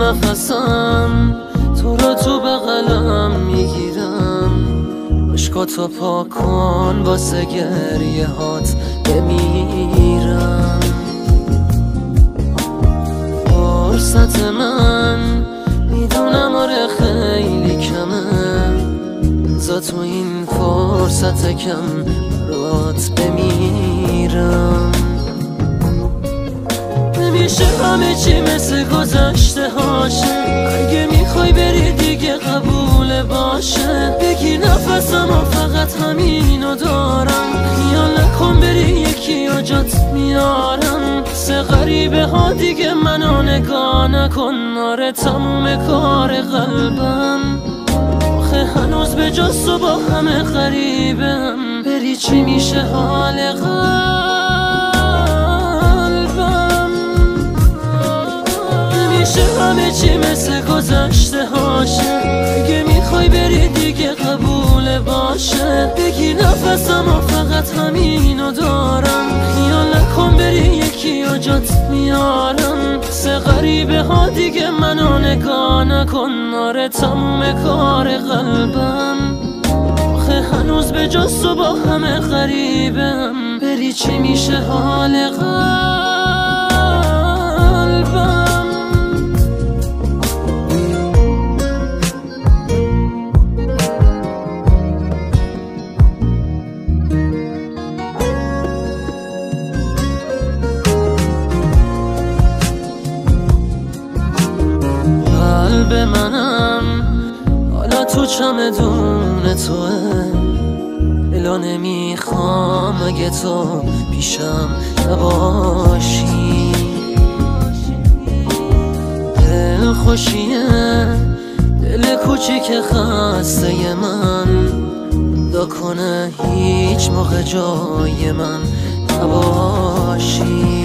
نفسم تو رو تو بغلم میگیرم، عشقاتو پاک کن واسه گریه هات بمیرم. فرصت من میدونم آره خیلی کمه، بذار تو این فرصت کم برات بمیرم. نمیشه همه چی مثل گذشته هاشه، اگه میخوای بری دیگه قبول باشه. بگیر نفسم و فقط همینو دارم، خیال نکن بری یکی و جات میارم. سه غریبه ها دیگه منو نگاه نکن، آره تموم کار قلبم. آخه هنوز به جز تو با همه غریبم، بری چی میشه حال قلبم. نمیشه همه چی مثل گذشته هاشه، اگه میخوای بری دیگه قبول باشه. بگیر نفسم و فقط همینو دارم، خیال نکن بری یکی و جات میارم. سه غریبه ها دیگه منو نگاه نکن، آره تموم کار قلبم. آخه هنوز به جز تو با همه غریبم، بری چی میشه حال قلبم. قلب منم حالا تو چمدون توه، الا نمیخوام اگه تو پیشم نباشی. دل خوشیه دل کوچیک خسته من، دا کنه هیچ موقع جای من نباشی.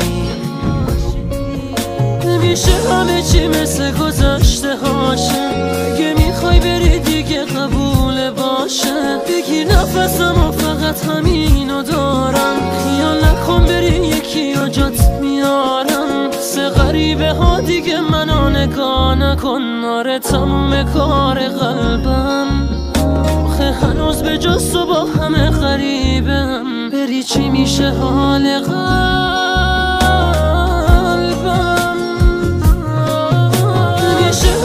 نمیشه همه چی مثل گذشته هاشه، اگه میخوای بری دیگه قبول باشه. بگیر نفسم و فقط همینو دارم، خیال نکن بری یکی و جات میارم. سه غریبه ها دیگه منو نگاه نکن، آره تموم کار قلبم. آخه هنوز به جز تو با همه غریبم، بری چی میشه حال قلبم.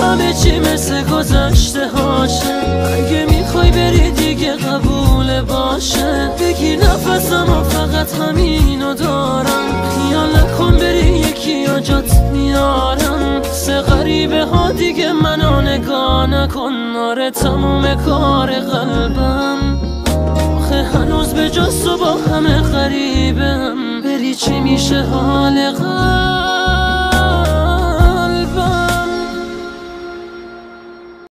همه چی مثل گذشته هاشه، اگه میخوای بری دیگه قبول باشه. بگیر نفسم و فقط همینو دارم، خیال نکن بری یکی و جات میارم. سه غریبه ها دیگه منو نگاه نکن، آره تموم کار قلبم. آخه هنوز به جز تو با همه غریبم، بری چی میشه حال قلبم.